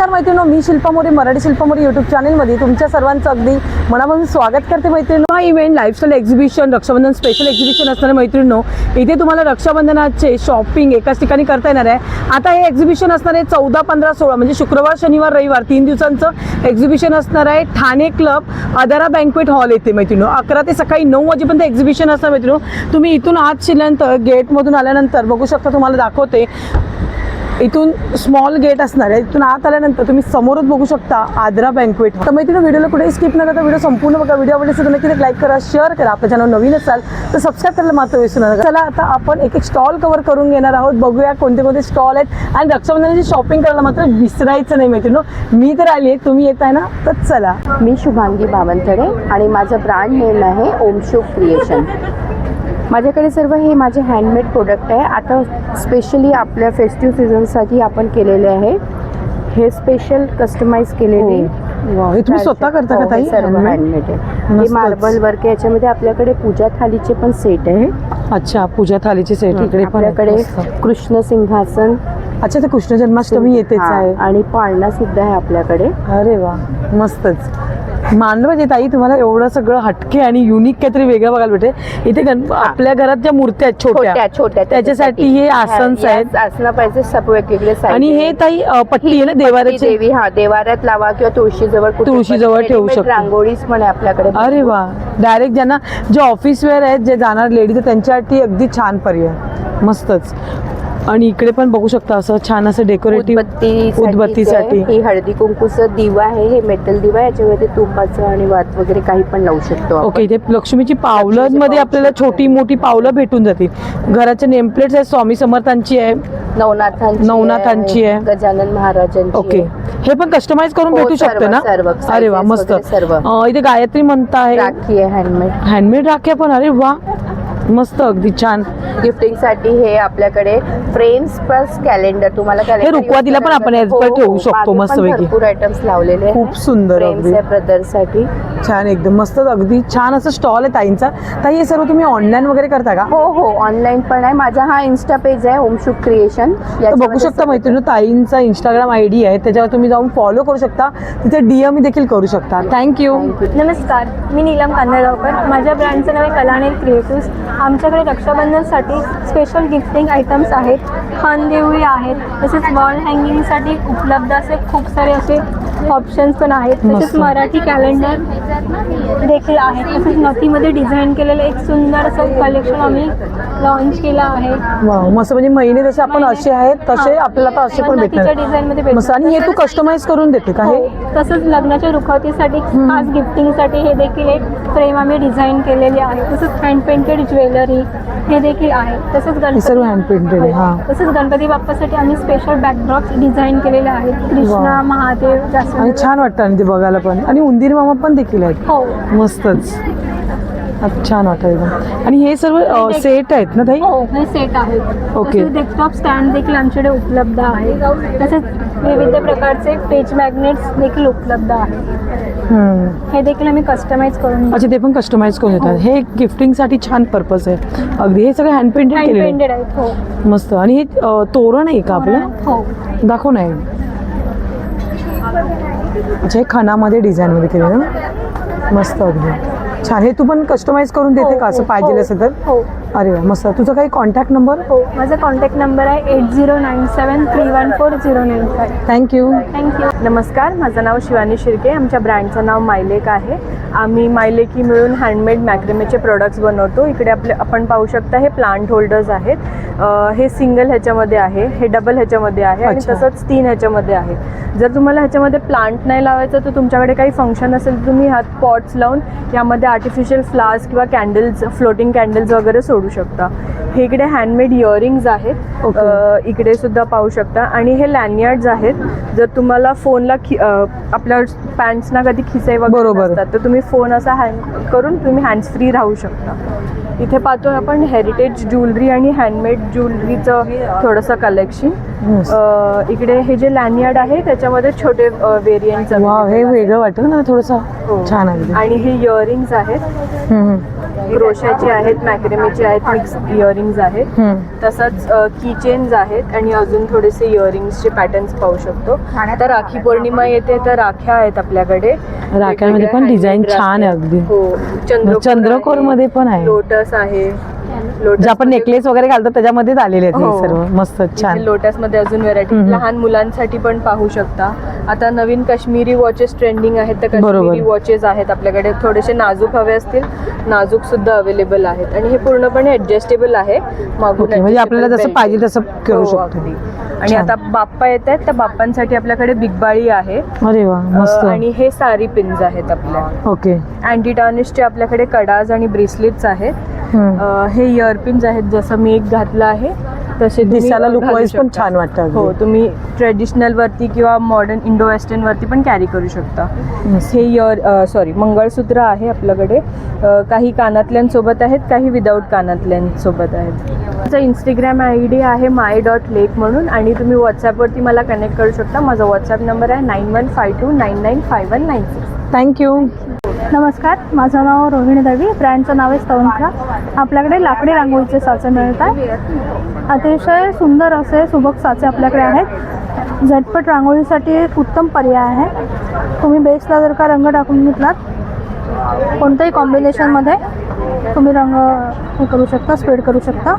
नमस्कार मैत्रिणींनो, मी शिल्पा मोरे, मराठी शिल्पा मोरे यूट्यूब चॅनलमध्ये तुमच्या सर्वांचं अगदी मनापासून स्वागत करते मैत्रिणींनो। हा event lifestyle exhibition, Rakshabandhan special exhibition असणार आहे मैत्रिणींनो। इथे तुम्हाला रक्षाबंधनाचे शॉपिंग एकाच ठिकाणी करता येणार आहे। आता हे एक्झिबिशन असणार आहे 14, 15, 16 म्हणजे शुक्रवार, शनिवार, रविवार 3 दिवसांचं एक्झिबिशन असणार आहे। ठाणे क्लब अदारा बँक्वेट हॉल येथे मैत्रिणींनो 11 ते सकाळी 9 वाजेपर्यंत एक्झिबिशन असणार मैत्रिणींनो। तुम्ही इथून आत शिरल्यानंतर गेटमधून आल्यानंतर बघू शकता, तुम्हाला दाखवते इथून स्मॉल गेट असणार आहे। इथून आत आल्यानंतर तुम्ही समोरच बघू शकता आदरा बँक्वेट। तर मैत्रिणी व्हिडिओला कुठेही स्किप न करता व्हिडिओ संपूर्ण बघा। व्हिडिओ आवडल्यास नक्की लाईक करा, शेअर करा। आपल्या चॅनल नवीन असाल तर सबस्क्राईब करायला मात्र विसरू नका। चला आता आपण एक एक स्टॉल कव्हर करून घेणार आहोत, बघूया कोणते कोणते स्टॉल आहेत। आणि रक्षाबंधनाची शॉपिंग करायला मात्र विसरायचं नाही मैत्रिणींनो। मी तर आली आहे, तुम्ही येत आहे ना, तर चला। मी शुभांगी बावनथडे आणि माझं ब्रँड नेम आहे ओम शुभ क्रिएशन। माझ्याकडे सर्व हे माझे हँडमेड प्रोडक्ट आहे। आता स्पेशली आपल्या फेस्टिव्ह सीझनसाठी आपण केलेले आहे, हे स्पेशल कस्टमाइज केलेले। हे तुम्ही स्वतः करता का ताई? सर्व हँडमेड आहे। हे मार्बल वर्क, याच्यामध्ये आपल्याकडे पूजा थालीचे पण सेट आहे। अच्छा, पूजा थालीचे सेट इकडे पण आपल्याकडे कृष्ण सिंहासन। अच्छा, ते कृष्ण जन्माष्टमी येतेच आहे आणि पाळणा सुद्धा आहे आपल्याकडे। अरे वा, मस्तच। मानलं पाहिजे ताई, तुम्हाला एवढं सगळं हटके आणि युनिक काहीतरी वेगळं बघायला भेटेल। इथे आपल्या घरात ज्या मूर्त्या आहेत छोट्या छोट्या, त्याच्यासाठी हे आसन्स आहेत, आसनं पाहिजे सब वेगवेगळे। आणि हे ताई पट्टी आहे ना देवाऱ्याची? देवी, हा, देवाऱ्यात लावा किंवा तुळशीजवळ ठेवू शकतो। रांगोळीच पण आहे आपल्याकडे। अरे वा, डायरेक्ट ज्यांना जे ऑफिस वेअर आहेत, जे जाणार लेडीज, त्यांच्यासाठी अगदी छान पर्याय, मस्तच। आणि इकडे पण बघू शकता असं छान असं डेकोरेटिव्ह उदबत्तीसाठी। ही हळदी कुंकूचं दिवा आहे, हे मेटल दिवा आहे, याच्यामध्ये तुपाचं आणि वात वगैरे काही पण लावू शकतो। ओके, इथे लक्ष्मीची पावलं मध्ये आपल्याला छोटी मोठी पावलं भेटून जातील। घराचे नेमप्लेट्स आहेत, स्वामी समर्थांची आहे, नवनाथांची आहे, गजानन महाराजांची। ओके, हे पण कस्टमाइज करून भेटू शकते ना? अरे वा, मस्त। इथे गायत्री म्हणता आहे, राखी आहे, हँडमेड राख्या पण। अरे वा, मस्त, अगदी छान। गिफ्टिंग साठी हे आपल्याकडे फ्रेम्स प्लस कॅलेंडर, तुम्हाला हे रुखवातीला पण आपण ठेवू शकतो मस्त पैकी। भरपूर आयटम्स लावलेले, खूप सुंदर ब्रदर साठी छान, एकदम मस्त, अगदी छान असं स्टॉल आहे ताईंचा। ताई, हे सर्व तुम्ही ऑनलाईन वगैरे करता का? हो, ऑनलाईन पण आहे। माझा हा इन्स्टा पेज आहे ओम शुभ क्रिएशन, बघू शकता मैत्रिणी। ताईंचा इंस्टाग्राम ID आहे, त्याच्यावर तुम्ही जाऊन फॉलो करू शकता, तिथे DM देखील करू शकता। थँक्यू। नमस्कार, मी नीलम कांदळगावकर। माझ्या ब्रँडचं नाव आहे कलाने क्रिएटिव्स। आमच्याकडे रक्षाबंधनसाठी स्पेशल गिफ्टिंग आयटम्स आहेत, खानदेवी आहेत, तसेच वॉल हँगिंगसाठी उपलब्ध असे खूप सारे असे ऑप्शन्स पण आहेत। तसेच मराठी कॅलेंडर देखील आहे। तसेच नथीमध्ये डिझाईन केलेलं एक सुंदर असं कलेक्शन आम्ही लॉन्च केलं आहे। वाव, मस्त। म्हणजे महिने जसे आपण असे आहेत तसे आपल्याला आता असे पण भेटणार डिझाईनमध्ये मस्त। आणि हे तू कस्टमाइज करून देते का? हे तसंच लग्नाच्या रुखवतीसाठी खास गिफ्टिंगसाठी हे देखील एक फ्रेम आम्ही डिझाईन केलेली आहे। तसंच हँड पेंटेड ज्वेलरी हे देखील आहे। तसंच सर्व हँड पेंटेड आहे। हा, तसंच गणपती बाप्पासाठी आम्ही स्पेशल बॅकड्रॉप्स डिझाईन केलेले आहेत, कृष्णा, महादेव, आणि छान वाटतं आणि ते बघायला पण। आणि उंदीर मामा पण देखील आहेत। हो, मस्तच, छान वाटतं एकदम। आणि हे सर्व सेट आहेत ना ताई? हो, हे सेट आहेत। ओके, डेस्कटॉप स्टँड देखील आमच्याकडे उपलब्ध आहे। तसेच विविध प्रकारचे पेज मॅग्नेट्स देखील उपलब्ध आहेत। हे देखील आम्ही कस्टमाइज करून। अच्छा, ते पण कस्टमाइज करून देतात। हे गिफ्टिंगसाठी छान पर्पज आहे अगदी। हे सगळे हँड पेंटेड आहेत। हो, मस्त। आणि हे तोरण आहे का आपलं? हो, दाखव नाही। अच्छा, हे खणामध्ये डिझाईनमध्ये केलेलं ना, मस्त, अगदी छान। हे तू पण कस्टमाइज करून देते का असं पाहिजे असेल तर? हो। अरे वा, मस्त। तुझा काही कॉन्टॅक्ट नंबर? हो, माझा कॉन्टॅक्ट नंबर आहे 8097314095। थँक्यू। नमस्कार, माझं नाव शिवानी शिर्के। आमच्या ब्रँडचं नाव मायलेक आहे। आम्ही मायलेकी मिळून हँडमेड मॅक्रेमेचे प्रोडक्ट्स बनवतो। इकडे आपण पाहू शकता, हे प्लांट होल्डर्स आहेत। हे सिंगल ह्याच्यामध्ये आहे, हे डबल ह्याच्यामध्ये आहे, आणि तसंच 3 ह्याच्यामध्ये आहे। जर तुम्हाला ह्याच्यामध्ये प्लांट नाही लावायचं तर तुमच्याकडे काही फंक्शन असेल तर तुम्ही हात पॉट्स लावून यामध्ये आर्टिफिशियल फ्लावर्स किंवा कॅन्डल्स, फ्लोटिंग कॅन्डल्स वगैरे सोडू शकता। हे इकडे हँडमेड इयरिंग्स आहेत, इकडे सुद्धा पाहू शकता। आणि हे लॅनियार्ड्स आहेत। जर तुम्हाला फोनला आपल्या पॅन्ट्सना कधी खिसे वगैरे असतात तर तुम्ही फोन असा हँग करून तुम्ही हँड्स फ्री राहू शकता। इथे पाहतोय आपण हेरिटेज ज्वेलरी आणि हँडमेड ज्वेलरीचं थोडंसं कलेक्शन। इकडे हे जे लॅनियार्ड आहे त्याच्यामध्ये छोटे व्हेरियंट्स, हे वेगळं वाटतं ना थोडंसं, छान आहे। आणि हे इयरिंग्स आहेत। क्रोशाची आहेत, मॅक्रेमेची आहेत, मिक्स इयरिंग्ज आहेत. तसंच की चेन्स आहेत आणि अजून थोडेसे इयरिंग्सचे पॅटर्न्स पाहू शकतो. तर राखी पौर्णिमा येते तर राख्या आहेत आपल्याकडे. राख्यांमध्ये पण डिझाईन छान आहे अगदी. हो, चंद्रकोर मध्ये पण आहे. लोटस आहे. जे आपण नेकलेस वगैरे घालतो त्याच्यामध्ये आलेले आहेत हे हो. सर्व. मस्त छान. लोटस मध्ये अजून व्हरायटी लहान मुलांसाठी पण पाहू शकता. आता नवीन काश्मीरी वॉचेस ट्रेंडिंग आहेत, तर काश्मीरी वॉचेस आहेत आपल्याकडे. थोडेसे नाजूक हवे असतील, नाजूक सुद्धा अवेलेबल आहेत आणि हे पूर्णपणे ऍडजस्टेबल आहे. मागून म्हणजे आपल्याला जसं पाहिजे तसं करू शकतो. आणि आता बाप्पा येत आहेत, त्या बाप्पांसाठी आपल्याकडे बिग बाळी आहे. अरे वा मस्त. आणि हे सारी पिन्स आहेत आपल्या. ओके. अँटी टार्निशचे आपल्याकडे कडाज आणि ब्रेसलेट्स आहेत. हे इयरपिन्स आहेत, जसं मी एक घातलं आहे तसे दिसायला लुक वाईज पण छान वाटतं. हो, तुम्ही ट्रेडिशनल वरती किंवा मॉडर्न इंडो वेस्टर्न वरती पण कॅरी करू शकता. हे मंगळसूत्र आहे आपल्याकडे. काही कानातल्यांसोबत आहेत, काही विदाऊट कानातल्यांसोबत आहेत. इंस्टाग्राम ID आहे my.lake म्हणून आणि तुम्ही व्हॉट्सॲपवरती मला कनेक्ट करू शकता. माझा व्हॉट्सॲप नंबर आहे 9152995196. थँक्यू. नमस्कार, माझं नाव रोहिणी देवी, ब्रँडचं नाव आहे स्तवंत्र. आपल्याकडे लाकडी रांगोळीचे साचे मिळतात. अतिशय सुंदर असे सुबक साचे आपल्याकडे आहेत. झटपट रांगोळीसाठी एक उत्तम पर्याय आहे. तुम्ही बेसला जर का रंग टाकून घेतलात, कोणत्याही कॉम्बिनेशनमध्ये तुम्ही रंग हे करू शकता, स्प्रेड करू शकता.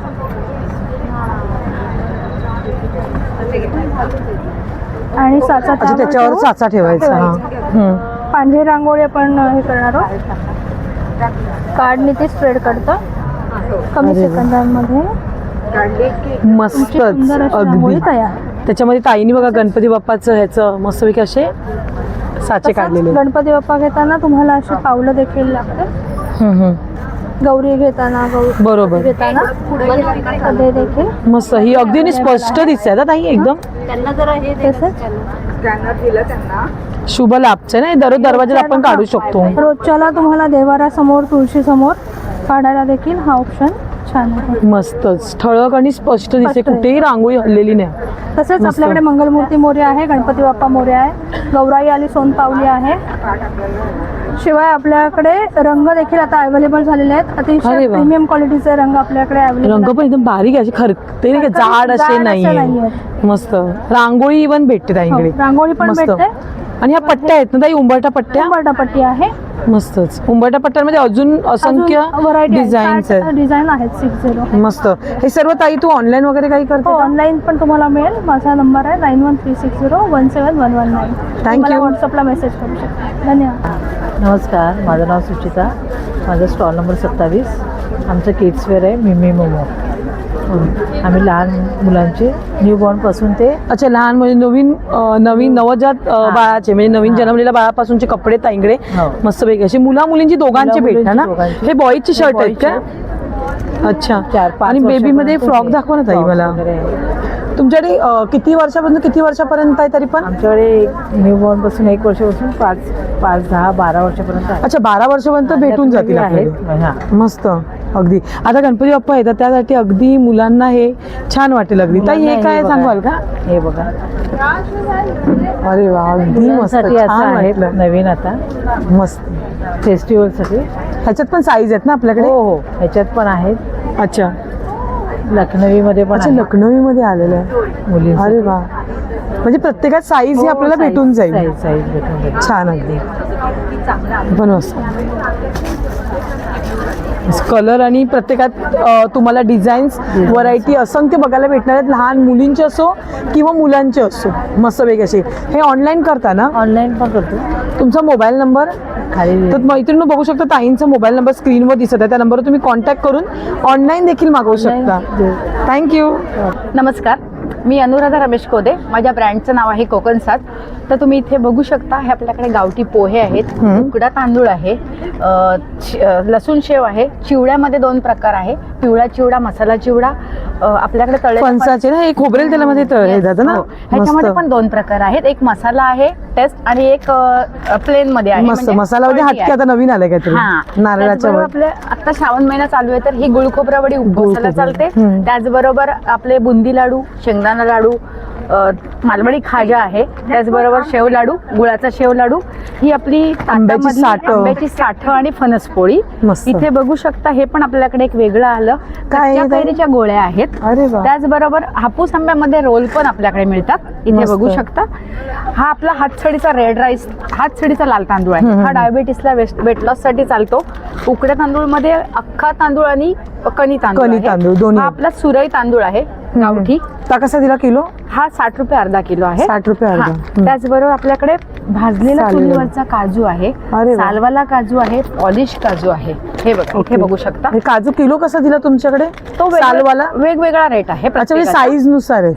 आणि साचा त्याच्यावर साचा ठेवायचा. पांढरी रांगोळी आपण हे करणार आहोत. कार्डने ते स्प्रेड करतं कमी सेकंदांमध्ये. मस्तच सुंदर अशी रांगोळी अगदी. तयार. त्याच्यामध्ये ताईने बघा गणपती बाप्पाचं ह्याचं मस्तपैकी असे साचे काढलेले. गणपती बाप्पा घेताना तुम्हाला अशी पावलं देखील लागते. गौरी घेताना बरोबर घेताना ते देखील मस्त. ही अगदी स्पष्ट दिसते आता ताई एकदम. शुभ लाभचं ना, दररोज दरवाजाला आपण काढू शकतो. रोजच्याला तुम्हाला देवारासमोर, तुळशी समोर काढायला देखील हा ऑप्शन छान आहे. मस्तच ठळक आणि स्पष्ट दिसते, कुठेही रांगोळी हल्लेली नाही. तसेच आपल्याकडे मंगलमूर्ती मोरया आहे, गणपती बाप्पा मोरया आहे, गौराई आली सोनपावली आहे. शिवाय आपल्याकडे रंग देखील आता अवेलेबल झालेले आहेत. अतिशय प्रीमियम क्वालिटीचे रंग आपल्याकडे अवेलेबल. रंग पण एकदम बारीक आहे, खरते नाही का, जाड असे नाहीये. मस्त रांगोळी इव्हन भेटते ताईकडे. रांगोळी पण भेटते. आणि ह्या पट्ट्या आहेत ना ताई, उंबरठा पट्ट्या. उंबरठा पट्टी आहे. मस्तच. उंबरठा पट्ट्यांमध्ये अजून असंख्य डिझाईन्स आहेत. डिझाईन आहेत 60. मस्त. हे सर्व ताई तू ऑनलाईन वगैरे काही करते? ऑनलाईन पण तुम्हाला मिळेल. माझा नंबर आहे 9136017119. थँक्यू. व्हॉट्सअपला मेसेज करू शकता. धन्यवाद. नमस्कार, माझं नाव सुचिता. माझं स्टॉल नंबर 27. आमचं किड्सवेअर आहे मिमी मोमो. आम्ही लहान मुलांचे न्यूबॉर्नपासून ते अच्छा, लहान म्हणजे नवीन नवजात बाळाचे म्हणजे नवीन जन्मलेल्या बाळापासूनचे कपडे ताईकडे मस्त पैकी असे मुला मुलींची दोघांचे भेटतात ना. हे बॉईजचे शर्ट आहेत का? अच्छा. आणि बेबी मध्ये फ्रॉक दाखवा ना ताई मला. तुमच्याकडे किती वर्षापासून किती वर्षापर्यंत आहे तरी पण? आमच्याकडे न्यूबॉर्न पासून 1 वर्षापासून 5, 10, 12 वर्षापर्यंत आहे. अच्छा, 12 वर्षापर्यंत भेटून जातील आहेत. मस्त अगदी. आता गणपती बाप्पा येतात त्यासाठी अगदी मुलांना हे छान वाटेल अगदी. ताई हे काय सांगाल का? हे बघा. अरे वा, अगदी मस्त. नवीन आता मस्त फेस्टिवलसाठी. ह्याच्यात पण साईज आहेत ना आपल्याकडे? हो, ह्याच्यात पण आहेत. अच्छा, लखनवी मध्ये पण. अच्छा, लखनवी मध्ये आलेलं आहे मुली. अरे वा, म्हणजे प्रत्येकात साईज ही आपल्याला भेटून जाईल. साईज भेटून जाईल. छान अगदी. पण मस्त कलर आणि प्रत्येकात तुम्हाला डिझाईन्स व्हरायटी असंख्य बघायला भेटणार आहेत. लहान मुलींचे असो किंवा मुलांचे असो मस्त वेग असे. हे ऑनलाईन करता ना? ऑनलाईन पण करतो. तुमचा मोबाईल नंबर खाली तर मैत्रिणी बघू शकता. ताईंचा मोबाईल नंबर स्क्रीनवर दिसत आहे. त्या नंबरवर तुम्ही कॉन्टॅक्ट करून ऑनलाईन देखील मागवू शकता. थँक्यू. नमस्कार, मी अनुराधा रमेश कोदे. माझ्या ब्रँडचं नाव आहे कोकण साथ. तर तुम्ही इथे बघू शकता, हे आपल्याकडे गावठी पोहे आहेत, उकडा तांदूळ आहे, लसूण शेव आहे, चिवड्यामध्ये 2 प्रकार आहे, पिवळा चिवडा, मसाला चिवडा. आपल्याकडे तळे फणसाचे ना, हे खोबरेल तेलामध्ये तळले जातं ना. ह्याच्यामध्ये पण 2 प्रकार आहेत. एक मसाला आहे टेस्ट आणि एक प्लेन मध्ये आहे. मस्त. मसालामध्ये हटके आता नवीन आले काहीतरी नारळाच्या वर. आपले आता श्रावण महिना चालू आहे तर ही गुळ खोबरावडी उपवासाला चालते. त्याचबरोबर आपले बुंदी लाडू, शेंगदाणा लाडू, मालवणी खाजा आहे, त्याचबरोबर शेव लाडू, गुळाचा शेव लाडू, ही आपली आंब्याची ताटामधली साठं. आंब्याची साठं आणि फणसपोळी. मस्त. इथे बघू शकता हे पण आपल्याकडे एक वेगळं आलं. काय आहे कच्च्या ताई? कैरीच्या गोळ्या आहेत. अरे वा. त्याचबरोबर हापूस आंब्यामध्ये रोल पण आपल्याकडे मिळतात. इथे मस्त. बघू शकता. हा आपला हातसडीचा रेड राईस, हातसडीचा लाल तांदूळ आहे. हा डायबिटीसला वेट लॉस साठी चालतो. उकड्या तांदूळ मध्ये अख्खा तांदूळ आणि कणी तांदूळ कणी आहे. तांदूळ दोन्ही. हा आपला सुरई तांदूळ आहे गावठी. ता कसा दिला किलो? हा 60 रुपये अर्धा किलो आहे. 60 रुपये अर्धा. हा. त्याचबरोबर आपल्याकडे भाजलेला सालीवर. चुलीवरचा काजू आहे, अरे वा. सालवाला काजू आहे, पॉलिश काजू आहे. हे बघा इथे ओके. बघू शकता. हे काजू किलो कसा दिला तुमच्याकडे? तो सालवाला? वेगवेगळा रेट आहे अच्छा, म्हणजे प्रत्येकाचा. साईज नुसार आहे.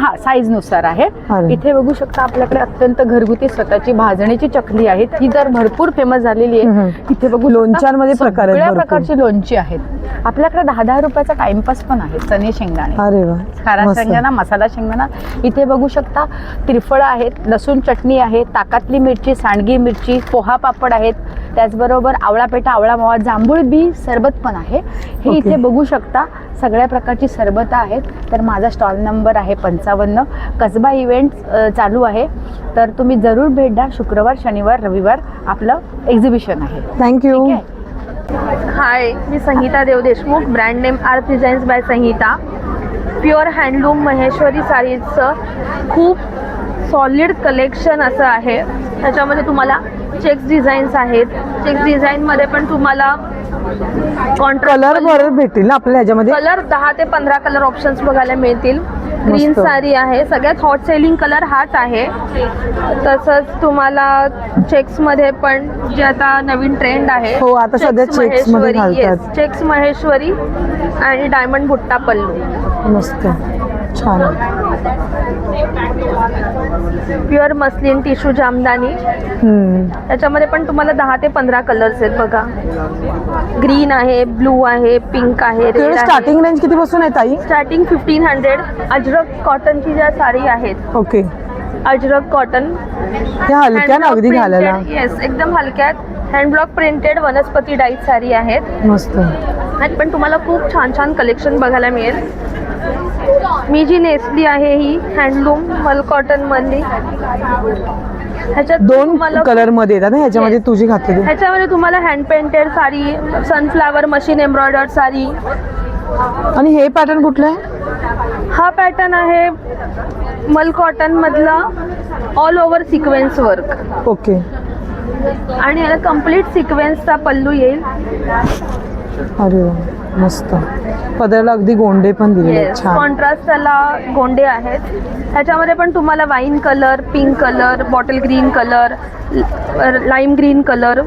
हा साईज नुसार आहे. अरे. इथे बघू शकता आपल्याकडे अत्यंत घरगुती स्वतःची भाजणीची चकली आहे. ही तर भरपूर फेमस झालेली आहे. इथे बघू शकता लोणच्यांमध्ये प्रकार आहेत सगळ्या भरपूर. प्रकारची लोणची आहेत. आपल्याकडे 10-10 रुपयाचा टाइमपास पण आहे. चणे शेंगदाणे, अरे वा. खारा मस्त. शेंगदाणा, मसाला शेंगदाणा. इथे बघू शकता त्रिफळं आहेत, लसूण चटणी आहे, ताकातली मिरची, सांडगी मिरची, पोहा पापड आहेत. त्याचबरोबर आवळा पेठा, आवळा मावा, जांभूळ बी सरबत पण आहे. हे ओके. इथे बघू शकता सगळ्या प्रकारची सरबत आहेत. तर माझा स्टॉल नंबर आहे 55. कसबा इव्हेंट्स चालू आहे. तर तुम्ही जरूर भेट द्या. शुक्रवार, शनिवार, रविवार आपलं एक्झिबिशन आहे. थँक्यू. ठीक आहे. हाय, मी Samhita Dev Deshmukh. Brand name art designs by Samhita. Pure handloom Maheshwari साडीचं खूप सॉलिड कलेक्शन असं आहे. त्याच्यामध्ये तुम्हाला चेक्स डिझाईन्स आहेत. चेक्स डिझाईनमध्ये पण तुम्हाला कलर बरोबर भेटेल ना आपल्याला ह्याच्यामध्ये? कलर 10 ते 15 कलर ऑप्शन्स बघायला मिळतील. ग्रीन मस्त. साडी आहे, सगळ्यात हॉट सेलिंग कलर हाच आहे. तसंच तुम्हाला चेक्समध्ये पण जे आता नवीन ट्रेंड आहे, हो, आता सध्या चेक्स मध्ये घालतात. चेक्स महेश्वरी आणि डायमंड बुट्टा पल्लू. मस्त, छान. Pure muslin tissue jamdani. त्याच्यामध्ये पण तुम्हाला 10 ते 15 कलर्स आहेत बघा. ग्रीन आहे, ब्लू आहे, पिंक आहे, रेड आहे. स्टार्टिंग रेंज किती पासून आहे ताई? स्टार्टिंग 1500. अजरक कॉटनची ज्या साडी आहेत, ओके. अजरक कॉटन, त्या हलक्या ना अगदी घालायला. येस, एकदम हलक्यात हँडब्लॉक प्रिंटेड वनस्पती डाईट साडी आहेत. मस्त. आणि पण तुम्हाला खूप छान छान कलेक्शन बघायला मिळेल. मी जी नेसली आहे ही हँडलूम मल कॉटन मधली. ह्याच्यात दोन तुम्हाला कलर मध्ये येतात ना ह्याच्यामध्ये Yes. तुझी घातली. ह्याच्यामध्ये तुम्हाला hand painted sari, sunflower machine embroidered sari. आणि हे पॅटर्न कुठलं आहे? हा पॅटर्न आहे मल कॉटन मधला all over sequence work. Okay. आणि याला कम्प्लीट सिक्वेन्सचा पल्लू येईल. अरे वा, मस्त. पदराला अगदी गोंडे पण दिले. येस, छान. कॉन्ट्रास्ट त्याला गोंडे आहेत. ह्याच्यामध्ये पण तुम्हाला wine colour, pink colour, bottle green colour, lime green colour,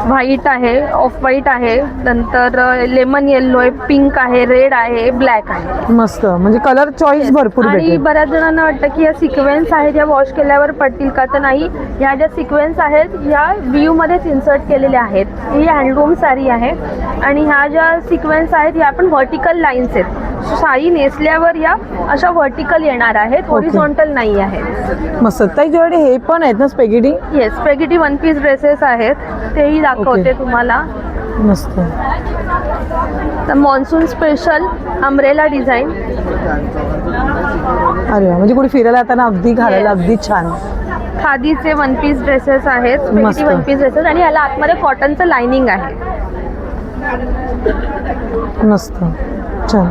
white आहे, ऑफ व्हाईट आहे, नंतर लेमन येल्लो आहे, पिंक आहे, रेड आहे, ब्लॅक आहे. मस्त, म्हणजे कलर चॉईस भरपूर आणि भेटेल. बऱ्याच जणांना वाटतं की या सिक्वेन्स आहेत या वॉश केल्यावर पडतील का, तर नाही. ह्या ज्या सिक्वेन्स आहेत ह्या व्ह्यू मध्येच इन्सर्ट केलेल्या आहेत. ही हँडलूम साडी आहे आणि ह्या ज्या सिक्वेन्स आहेत ह्या पण व्हर्टिकल लाईन्स आहेत. साडी नेसल्यावर या अशा व्हर्टिकल येणार आहेत, हॉरिझॉन्टल नाही आहेत. मस्त. ताई तुझ्याकडे हे पण आहेत ना spaghetti? Yes, spaghetti one piece dresses आहेत, तेही दाखवते ओके. तुम्हाला. मस्त. तर मॉन्सून स्पेशल अम्ब्रेला डिझाईन. अरे वा, म्हणजे कुठे फिरायला जाताना अगदी घालायला Yes. अगदी छान. खादीचे वन पीस ड्रेसेस आहेत, मस्त. स्पेगेटी वन पीस ड्रेसेस, आणि याला आतमध्ये कॉटनचं लाइनिंग आहे. मस्त, छान.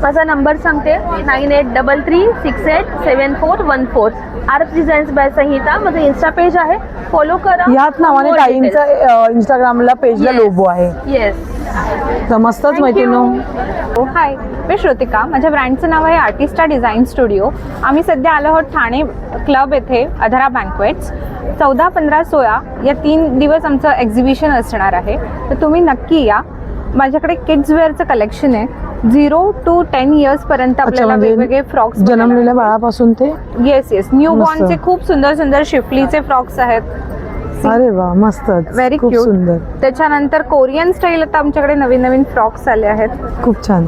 माझा नंबर सांगते 9833687414. आर्ट डिझाईन्स बाय संहिता. माझं इन्स्टा पेज आहे, फॉलो करा. याच नावाने ताईंचा इंस्टाग्रामला पेजला लोगो आहे. येस. तर मस्तच मैत्रिणी. हाय, मी श्रुतिका. माझ्या ब्रँडचं नाव आहे आर्टिस्टा डिझाईन स्टुडिओ. आम्ही सध्या आलो आहोत ठाणे क्लब येथे, अधरा बँक्वेट्स. 14, 15, 16 या 3 दिवस आमचं एक्झिबिशन असणार आहे. तर तुम्ही नक्की या. माझ्याकडे किड्स वेअरचं कलेक्शन आहे. 0 to 10 इयर्स पर्यंत आपल्याला वेगवेगळे फ्रॉक्स. जन्मलेल्या बाळापासून ते. येस येस, न्यू बॉर्नचे खूप सुंदर सुंदर शिफलीचे फ्रॉक्स आहेत. अरे वा, मस्त. व्हेरी खूप क्यूट. सुंदर. त्याच्यानंतर कोरियन स्टाईल आता आमच्याकडे नवीन नवीन फ्रॉक्स आले आहेत. खूप छान.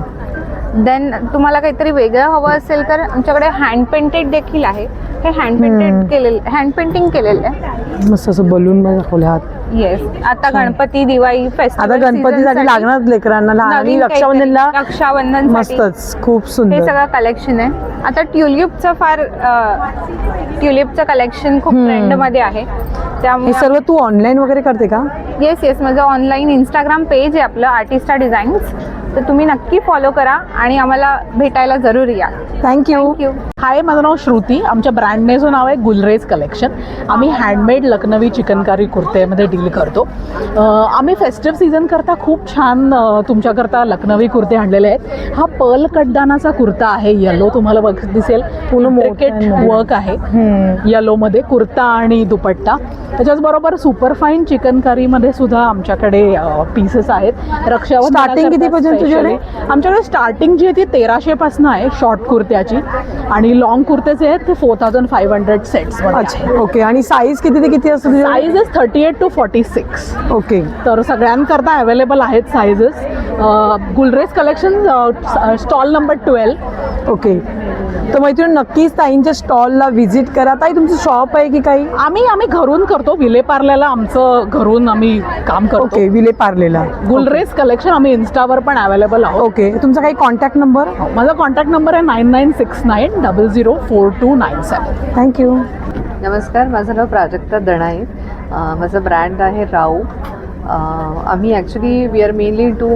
देन तुम्हाला काहीतरी वेगळं हवं असेल तर आमच्याकडे हँड पेंटेड देखील आहे. हे हँड पेंटिंग केलेलं आहे. मस्त असं बलून दाखवले हात. येस, आता गणपती दिवाळी आता फेस्टिवल गणपतीसाठी लागणार लेकरांना लहान आणि रक्षाबंधनला रक्षाबंधन मस्तच खूप हे सुंदर. सगळं कलेक्शन आहे. आता ट्युलिपचं कलेक्शन खूप ट्रेंड मध्ये आहे. हे त्यामुळे सर्व तू ऑनलाईन वगैरे करते का? येस, माझं ऑनलाईन इंस्टाग्राम पेज आहे आपलं आर्टिस्टा डिझाईन्स, तर तुम्ही नक्की फॉलो करा आणि आम्हाला भेटायला जरूर या. थँक्यू. थँक्यू. हाय, माझं नाव श्रुती. आमच्या ब्रँडनेचं नाव आहे गुलरेज कलेक्शन. आम्ही हँडमेड लखनवी चिकनकारी कुर्तेमध्ये डील करतो. आम्ही फेस्टिव्ह सीझन करता खूप छान तुमच्याकरता लखनवी कुर्ते आणलेले आहेत. हा पर्ल कटदानाचा कुर्ता आहे, येलो तुम्हाला दिसेल, पूर्ण मोठ्या वर्क आहे येलोमध्ये, कुर्ता आणि दुपट्टा. त्याच्याचबरोबर सुपरफाईन चिकनकारीमध्ये सुद्धा आमच्याकडे पीसेस आहेत. Starting कितीपासून तुझ्याकडे? आमच्याकडे स्टार्टिंग जी आहे ती 1300 पासून आहे शॉर्ट कुर्त्याची, आणि लॉंग कुर्तेचे आहेत ते 4500 सेट्स. अच्छा, ओके. आणि साईज किती ते किती असतो तुझ्या? Size is 38 to 46. ओके. तर सगळ्यांकरता अवेलेबल आहेत sizes. Gulrez collection stall number 12. Okay. तर मैत्रीण नक्कीच ताईंच्या स्टॉलला व्हिजिट करा. ताई तुमचं शॉप आहे की काही? आम्ही घरून करतो, विलेपार्ल्याला आमचं घरून आम्ही काम करतो. ओके, विले पार्लेला. गुलरेज कलेक्शन आम्ही इन्स्टावर पण अवेलेबल आहोत. ओके. तुमचा काही कॉन्टॅक्ट नंबर? माझा कॉन्टॅक्ट नंबर आहे 9969004297. थँक्यू. नमस्कार, माझं नाव प्राजक्ता दणाई. माझं ब्रँड आहे राऊ. आम्ही actually we are mainly two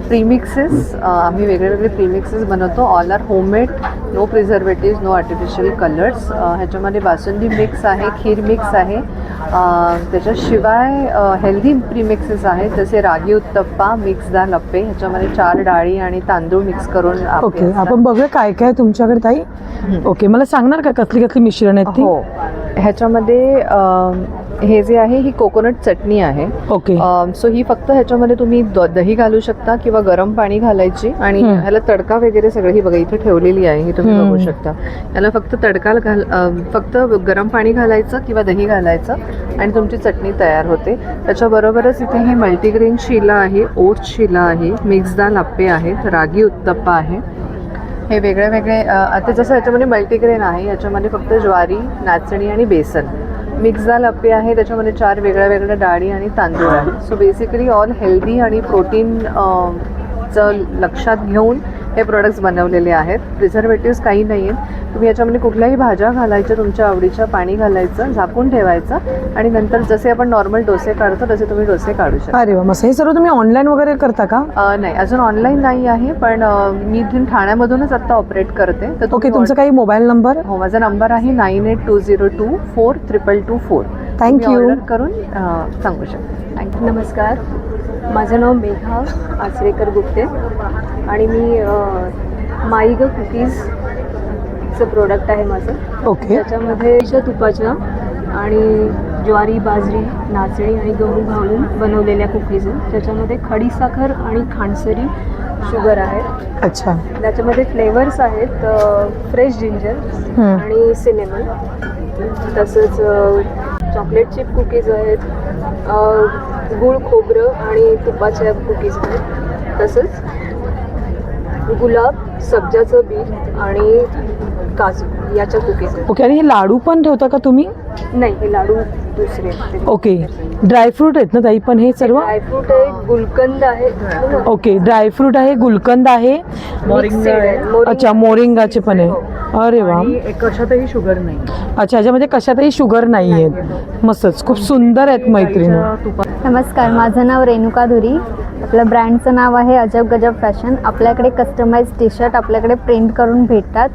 premixes. आम्ही वेगळे वेगळे प्रीमिक्सेस बनवतो. All are homemade, no preservative, no artificial colours. ह्याच्यामध्ये बासुंदी मिक्स आहे, खीर मिक्स आहे. त्याच्याशिवाय हेल्दी प्रीमिक्सेस आहेत, जसे रागी उत्तप्पा, मिक्स डाळ अप्पे. ह्याच्यामध्ये 4 डाळी आणि तांदूळ मिक्स करून ओके, आपण बघूया काय काय तुमच्याकडे ताई. ओके, मला सांगणार का कसली कसली मिश्रण आहेत ती? हो, ह्याच्यामध्ये हे जे आहे ही कोकोनट चटणी आहे. ओके. सो ही फक्त ह्याच्यामध्ये तुम्ही दही घालू शकता किंवा गरम पाणी घालायची, आणि ह्याला तडका वगैरे सगळं ही बघा इथे ठेवलेली आहे, ही तुम्ही बघू शकता. याला फक्त फक्त गरम पाणी घालायचं किंवा दही घालायचं आणि तुमची चटणी तयार होते. त्याच्याबरोबरच इथे हे मल्टीग्रेन शिला आहे, ओट्स शिला आहे, मिक्स डाळ अप्पे आहेत, रागी उत्तप्पा आहे. हे वेगळे वेगळे आता जसं ह्याच्यामध्ये मल्टीग्रेन आहे, याच्यामध्ये फक्त ज्वारी, नाचणी आणि बेसन. मिक्स डाळ अप्पे आहे, त्याच्यामध्ये 4 वेगळ्या वेगळ्या डाळी आणि तांदूळ आहे. सो बेसिकली ऑल हेल्दी आणि प्रोटीन चं लक्षात घेऊन हे प्रोडक्ट्स बनवलेले आहेत. प्रिझर्वेटिव्स काही नाही आहेत. तुम्ही याच्यामध्ये कुठल्याही भाज्या घालायच्या, तुमच्या आवडीच्या, पाणी घालायचं, झाकून ठेवायचं, आणि नंतर जसे आपण नॉर्मल डोसे काढतो तसे तुम्ही डोसे काढू शकता. अरे वा, मस्त. हे सर्व तुम्ही ऑनलाईन वगैरे करता का? नाही, अजून ऑनलाईन नाही आहे, पण मी इथून ठाण्यामधूनच आता ऑपरेट करते. तर ओके, तुमचा काही मोबाईल नंबर? हो, माझा नंबर आहे 9820242224. थँक्यू. ऑर्डर करून सांगू शकते. थँक्यू. नमस्कार, माझं नाव मेघा आचरेकर गुप्ते आणि मी माईग कुकीजचं प्रोडक्ट आहे माझं. ओके. त्याच्यामध्ये तुपाच्या आणि ज्वारी, बाजरी, नाचणी आणि गहू घालून बनवलेल्या कुकीज आहेत. त्याच्यामध्ये खडीसाखर आणि खांडसरी शुगर आहे. अच्छा. त्याच्यामध्ये फ्लेवर्स आहेत फ्रेश जिंजर आणि सिनेमन. तसंच चॉकलेट चिप कुकीज आहेत, गूळ खोबरं आणि तुपाच्या कुकीज आहेत. तसंच गुलाब, सब्जाचं बी आणि काजू याच्या कुकीज आहेत. ओके. आणि हे लाडू पण ठेवता का तुम्ही? नाही, हे लाडू दुसरे आहेत. ओके. ड्रायफ्रूट आहेत ना ताई पण हे सर्व? ड्रायफ्रूट आहे, गुलकंद आहे. ओके, ड्रायफ्रूट आहे, गुलकंद आहे. अच्छा, मोरिंगाचे पण आहे. अरे वा. कशातही शुगर नाही. अच्छा, याच्यामध्ये कशातही शुगर नाही आहे. मस्तच, खूप सुंदर आहेत मैत्रिणी. नमस्कार, माझं नाव रेणुका धुरी. आपलं ब्रँडचं नाव आहे अजब गजब फॅशन. आपल्याकडे कस्टमाइज टी शर्ट आपल्याकडे प्रिंट करून भेटतात.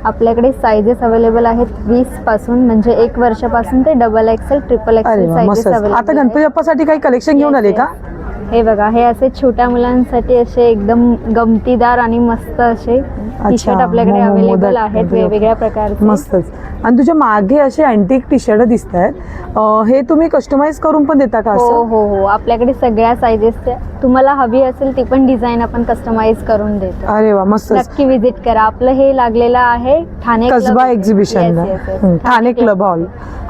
आपल्याकडे सायझेस अवेलेबल आहेत 20 पासून, म्हणजे 1 वर्षापासून ते XXL, XXL अरे वा, सायझेस मस्त. आता अवेलेबल गणपती बाप्पासाठी काही कलेक्शन घेऊन आले का? हे बघा, हे असे छोट्या मुलांसाठी असे एकदम गमतीदार आणि मस्त असे टी शर्ट आपल्याकडे अवेलेबल आहेत वेगवेगळ्या प्रकारचे. मस्तच. आणि तुझ्या मागे असे अँटिक टी शर्ट दिसत आहेत, हे तुम्ही कस्टमाइज करून पण देता का? हो असं? हो हो, आपल्याकडे सगळ्या सायझेसच्या तुम्हाला हवी असेल ती पण डिझाईन आपण कस्टमाइज करून देतो. अरे वा, मस्त. नक्की विजिट करा. आपलं हे लागलेलं आहे Thane Kasba exhibition, Thane club hall.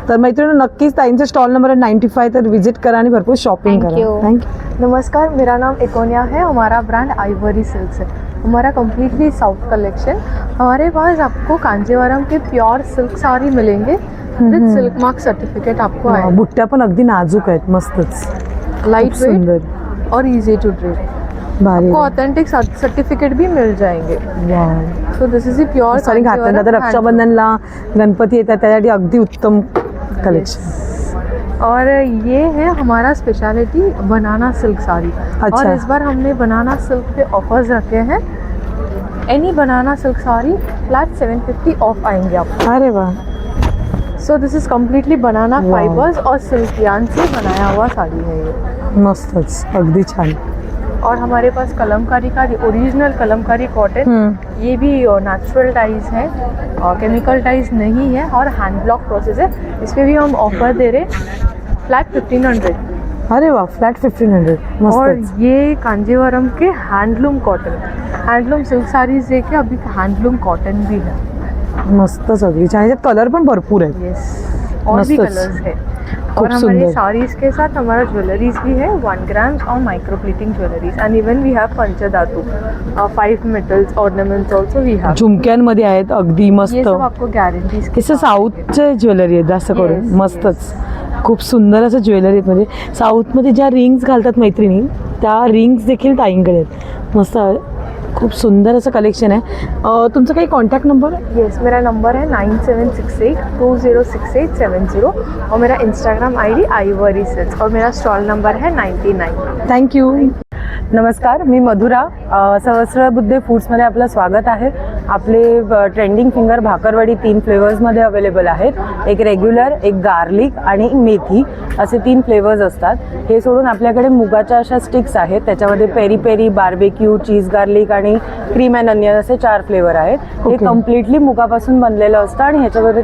तर मैत्रिणी नक्कीच ताईंचा स्टॉल नंबर आहे 95, तर विजिट करा आणि भरपूर शॉपिंग Thank करा. you. थँक्यू. नमस्कार, मेरा नाम एकोनिया है. हमारा ब्रांड आइवरी सिल्क्स है. हमारा कम्प्लीटली सॉफ्ट कलेक्शन. हमारे पास आपको कांजीवरम के प्योर सिल्क साड़ी मिलेंगे विद सिल्क मार्क सर्टिफिकेट आपको आएगा. बुट्ट्या पण अगदी नाजूक आहेत, मस्तच, लाइट खूप सुंदर, वेट और इजी टू ड्रेप. भारी. आपको ऑथेंटिक सर्टिफिकेट भी मिल जाएंगे. Wow. So this is the pure sari घातलं आता रक्षाबंधनला गणपती येतात त्यासाठी अगदी उत्तम कलेक्शन. और ये है हमारा स्पेशलिटी बनाना सिल्क साड़ी. अच्छा. और इस बार हमने बनाना सिल्क पे ऑफर्स रखे हैं. Any banana silk sari flat 750 of आएंगे आपको. अरे वाह. So this is completely banana Wow. Fibres और सिल्क यार्न से बनाया हुआ साड़ी है ये. मस्तच, अगदी छान. और हमारे पास कलमकारी का ओरिजिनल कलमकारी कॉटन, ये भी नेचुरल डाइज है और केमिकल डाइज नहीं है और हैंड ब्लॉक प्रोसेस है. इस पर भी हम ऑफर दे रहे फ्लैट 1500. अरे वाह, फ्लॅट 1500. और मस्त. ये कांजीवरम के handloom cotton, handloom silk saris देखे अभी हैंडलूम कॉटन भी है. मस्तच, अगदी छान. याच्यात कलर पण भरपूर आहेत. यस, और भी मस्तच. कलर्स है. खूब और हमारी सुंदर. साड़ीज के साथ हमारा ज्वेलरीज भी है 1 ग्राम और micro pleating jewelleries. And even we have पंचधातु 5 metals ornaments also we have. झुमक्यांमध्ये आहेत, अगदी ये मस्त. सब आपको गारंटीज कसं साऊथचे ज्वेलरी आहेत जास्त करून. Yes. मस्तच, खूप सुंदर असं ज्वेलरी आहेत. म्हणजे साऊथमध्ये ज्या रिंग्स घालतात मैत्रिणी, त्या रिंग्स देखील ताईंकडे आहेत. मस्त, खूप सुंदर असं कलेक्शन आहे. तुमचा काही कॉन्टॅक्ट नंबर आहे? यस, मेरा नंबर है 9768206870 और मेरा इंस्टाग्राम आईडी आइवरी सिल्क्स और मेरा स्टॉल नंबर है 99. थँक्यू. नमस्कार, मी मधुरा. सहस्रबुद्धे फूड्समध्ये आपलं स्वागत आहे. आपले ट्रेंडिंग फिंगर भाकरवडी 3 फ्लेवर्समध्ये अवेलेबल आहेत. एक रेग्युलर, एक गार्लिक आणि मेथी असे 3 फ्लेवर्स असतात. हे सोडून आपल्याकडे मुगाच्या अशा स्टिक्स आहेत, त्याच्यामध्ये peri peri, barbecue, cheese garlic आणि क्रीम अँड अनियन असे 4 फ्लेवर आहेत. हे कम्प्लिटली मुगापासून बनलेलं असतं आणि ह्याच्यामध्ये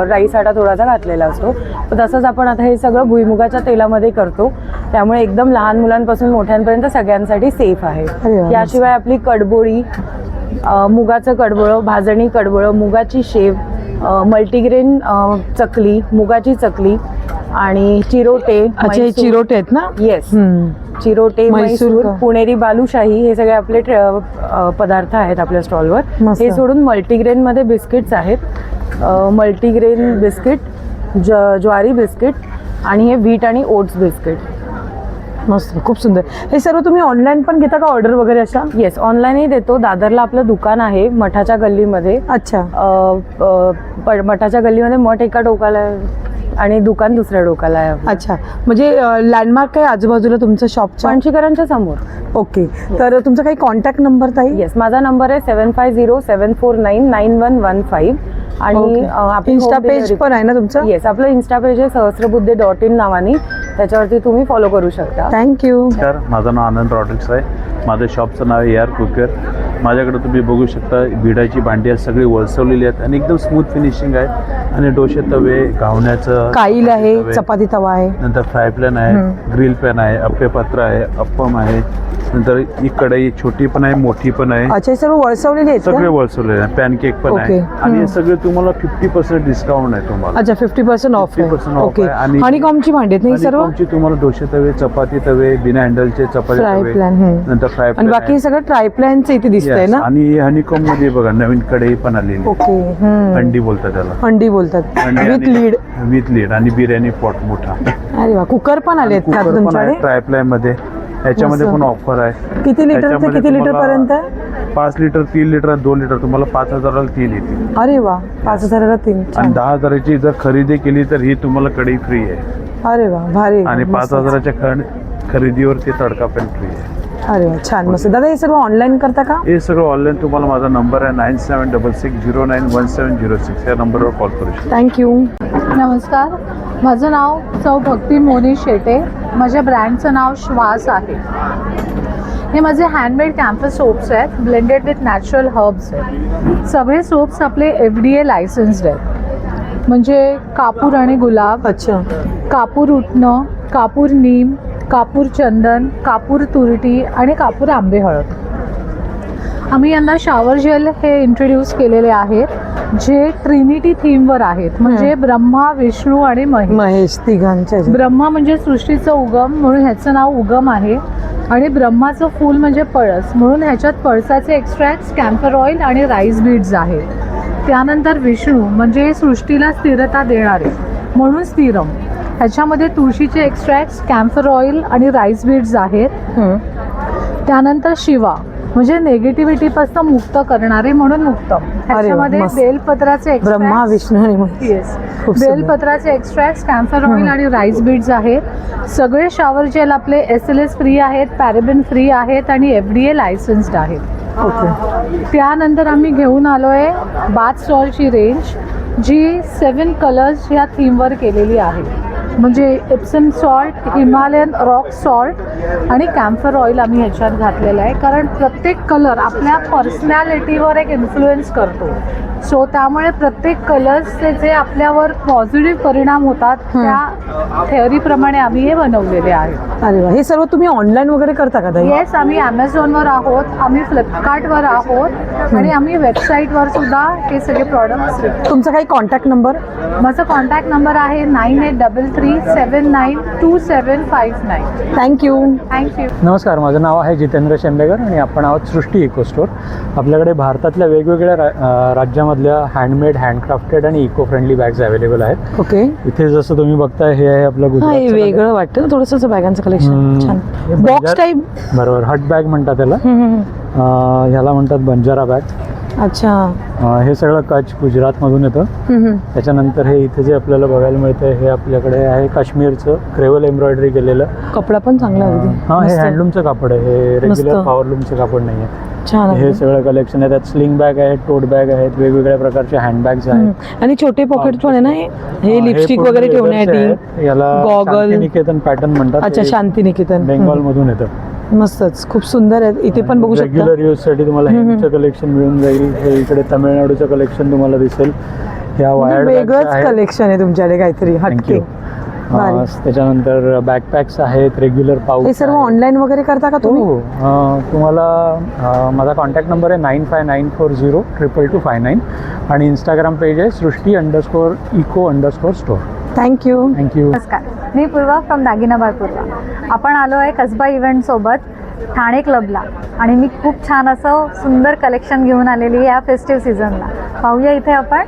राईस आटा थोडासा घातलेला असतो. तसंच आपण आता हे सगळं भुईमुगाच्या तेलामध्ये करतो, त्यामुळे एकदम लहान मुलांपासून मोठ्यांपर्यंत सगळ्यांसाठी सेफ आहे. याशिवाय आपली कडबोळी, मुगाचं कडबोळं, भाजणी कडबोळं, मुगाची शेव, मल्टीग्रेन चकली, मुगाची चकली आणि चिरोटे. अच्छा, हे चिरोटे आहेत ना? येस, चिरोटे, मैसूर, पुणेरी बालुशाही हे सगळे आपले पदार्थ आहेत आपल्या स्टॉलवर. हे सोडून मल्टीग्रेनमध्ये बिस्किट्स आहेत. मल्टीग्रेन बिस्किट, ज्वारी बिस्किट आणि हे व्हीट आणि ओट्स बिस्किट. मस्त, खूप सुंदर. हे सर्व तुम्ही ऑनलाईन पण घेता का ऑर्डर वगैरे अशा? येस, ऑनलाईनही देतो. दादरला आपलं दुकान आहे मठाच्या गल्लीमध्ये. अच्छा. मठाच्या गल्लीमध्ये मठ एका टोकाला आहे आणि दुकान दुसऱ्या टोकाला आहे. अच्छा, म्हणजे लँडमार्क काय आजूबाजूला तुमचं शॉपच्या? पणशीकरांच्या समोर. ओके, तर तुमचा काही कॉन्टॅक्ट नंबर ताई? येस, माझा नंबर आहे 7507499115 आणि आपलं इन्स्टा पेज पण आहे ना तुमचं? येस, आपलं इन्स्टा पेज आहे सहस्रबुद्धे.in नावाने, त्याच्यावरती तुम्ही फॉलो करू शकता. थँक्यू. नमस्कार, माझं नाव आनंद रॉड्रिक्स आहे. माझं शॉपचं नाव आहे AR कुकर. माझ्याकडे तुम्ही बघू शकता भिडाची भांडी आहेत, सगळी वळसवलेली आहेत आणि एकदम स्मूथ फिनिशिंग आहे. आणि डोशे तवे, घावण्याचं काईल आहे, चपाती तवा आहे, नंतर फ्राय पॅन आहे, ग्रिल पॅन आहे, अप्पे पात्र आहे, अप्पम आहे, नंतर ही कढई छोटी पण आहे, मोठी पण आहे. अच्छा, सर्व वळसवलेले आहेत सगळे वळसवलेले आहे. पॅनकेक पण आहे आणि हे सगळे तुम्हाला 50% डिस्काउंट आहे तुम्हाला. अच्छा, 50% ऑफ आहे. 50% ऑफ ओके. आहे. आणि कॉमची भांडी आहेत नाही सर्व? कॉमची तुम्हाला डोशे तवे, चपाती तवे, बिना हँडलचे चपाती फ्राय तवे, पॅन, नंतर फ्राय आणि पॅन बाकी सगळं ट्राय प्लॅनचं इथे दिसतंय ना? आणि हनीकॉम मध्ये बघा नवीन कढई पण आलेली. ओके. अंडी बोलतात त्याला. अंडी बोलतात, विथ लीड. विथ लीड आणि बिर्याणी पॉट मोठा. अरे वा, कुकर पण आले आहेत तुमच्याकडे? ट्रायप्लाय मध्ये याच्यामध्ये पण ऑफर आहे. किती लिटर ते किती लिटर पर्यंत? 5 लिटर, 3 लिटर, 2 लिटर तुम्हाला 5,000ला 3 येतील. अरे वा, 5,000ला 3. आणि 10,000ची जर खरेदी केली तर ही तुम्हाला कढई फ्री आहे. अरे वा, भारी. आणि 5,000च्या खरेदीवर ते तडका पण फ्री आहे. अरे वा, छान, मस्त. दादा हे सर्व ऑनलाईन करता का? हे सगळं ऑनलाईन. तुम्हाला माझा नंबर आहे 9766091706. या नंबरवर कॉल करू शकता. थँक्यू. नमस्कार, माझं नाव सौ भक्ती मोनी शेटे. माझ्या ब्रँडचं नाव श्वास आहे. हे माझे हँडमेड कॅम्पस सोप्स आहेत, ब्लेंडेड विथ नॅचरल हर्ब्स आहेत. सगळे सोप्स आपले FDA लायसन्स्ड आहेत. म्हणजे कापूर आणि गुलाब. अच्छा. कापूर उटणं, कापूर नीम, कापूर चंदन, कापूर तुरटी आणि कापूर आंबे हळद. आम्ही यंदा शावर जेल हे इंट्रोड्यूस केलेले आहेत जे ट्रिनिटी थीमवर आहेत, म्हणजे ब्रह्मा, विष्णू आणि महेश तिघांच्या ब्रह्मा म्हणजे सृष्टीचं उगम म्हणून ह्याचं नाव उगम आहे, आणि ब्रह्माचं फूल म्हणजे पळस म्हणून ह्याच्यात पळसाचे एक्स्ट्रॅक्ट्स, कॅम्फर ऑइल आणि राईस बीड्स आहेत. त्यानंतर विष्णू म्हणजे सृष्टीला स्थिरता देणारे म्हणून स्थिरम, ह्याच्यामध्ये तुळशीचे एक्स्ट्रॅक्ट्स, कॅम्फर ऑइल आणि राईस बीड्स आहेत. त्यानंतर शिवा म्हणजे नेगेटिव्हिटीपासून मुक्त करणारे म्हणून मुक्तम, ह्याच्यामध्ये बेलपत्राचे ब्रह्मा, विष्णू आणि महेश. बेलपत्राचे एक्स्ट्रॅक्ट्स, कॅम्फर ऑइल आणि राईस बीड्स आहेत. सगळे शॉवर जेल आपले SLS फ्री आहेत, पॅरेबेन फ्री आहेत आणि FDA लायसन्स्ड आहेत. त्यानंतर आम्ही घेऊन आलोय बाथ सॉल्टची रेंज जी 7 कलर्स ह्या थीमवर केलेली आहे, म्हणजे Epsom salt, Himalayan rock salt आणि कॅम्फर ऑइल आम्ही ह्याच्यात घातलेलं आहे, कारण प्रत्येक कलर आपल्या पर्सनॅलिटीवर एक इन्फ्लुएन्स करतो. सो त्यामुळे प्रत्येक कलर्सचे जे आपल्यावर पॉझिटिव्ह परिणाम होतात त्या थेअरीप्रमाणे आम्ही हे बनवलेले आहे. अरे वा, हे सर्व तुम्ही ऑनलाईन वगैरे करता का ताई? येस, आम्ही ॲमेझॉनवर आहोत, आम्ही फ्लिपकार्टवर आहोत आणि आम्ही वेबसाईटवर सुद्धा हे सगळे प्रॉडक्ट्स विकतो. तुमचा काही कॉन्टॅक्ट नंबर? माझा कॉन्टॅक्ट नंबर आहे 9833792759. थँक्यू. थँक्यू. नमस्कार, माझं नाव आहे जितेंद्र शेंबेकर आणि आपण आहोत सृष्टी इको स्टोअर. आपल्याकडे भारतातल्या वेगवेगळ्या राज्यामधल्या हँडमेड, हँडक्राफ्टेड आणि इको फ्रेंडली बॅग्स अवेलेबल आहेत. ओके. इथे जसं तुम्ही बघताय हे आहे आपलं गुजरातचं वेगळं वाटतं ना थोडंसं बॅगांचं कलेक्शन. छान बॉक्स टाईप. बरोबर, हट बॅग म्हणतात त्याला. ह्याला म्हणतात बंजारा बॅग. अच्छा. हे सगळं कच्छ, गुजरातमधून येतं. त्याच्यानंतर हे इथे जे आपल्याला बघायला मिळतं हे आपल्याकडे आहे काश्मीरचं क्रेवल एम्ब्रॉयडरी केलेलं. कपडा पण चांगला आहे. हा, हे हँडलूमचं कापड आहे, हे रेग्युलर पॉवरलूमचं कापड नाही आहे. छान. हे सगळं कलेक्शन आहे. त्यात स्लिंग बॅग आहेत, टोट बॅग आहेत, वेगवेगळ्या प्रकारचे हँडबॅग्स आहेत आणि छोटे पॉकेट पण आहे ना. हे लिपस्टिक वगैरे ठेवण्यासाठी. याला गॉगल, शांतिनिकेतन पॅटर्न म्हणतात. अच्छा, शांतिनिकेतन बेंगॉल मधून येतं. मस्तच, खूप सुंदर आहे. इथे पण बघू शकता. रेग्युलर यूज साठी तुम्हाला हेचं कलेक्शन मिळून जाईल. हे इकडे तमिळनाडूचं कलेक्शन तुम्हाला दिसेल. ह्या वायर्ड वेगळंच कलेक्शन आहे तुमच्याकडे, काहीतरी हटके. त्याच्यानंतर बॅकपॅक्स आहेत, रेग्युलर पाऊच. हे सर्व ऑनलाईन वगैरे करता का तुम्ही? तुम्हाला माझा कॉन्टॅक्ट नंबर आहे 9594022259 आणि इंस्टाग्राम पेज आहे सृष्टी_इको_स्टोअर. थँक्यू. नमस्कार, मी पूर्वा फ्रॉम दागिना बाय पूर्वा. आपण आलो आहे कसबा इव्हेंट सोबत ठाणे क्लबला आणि मी खूप छान असं सुंदर कलेक्शन घेऊन आलेली आहे या फेस्टिव्ह सीझनला. पाहूया इथे आपण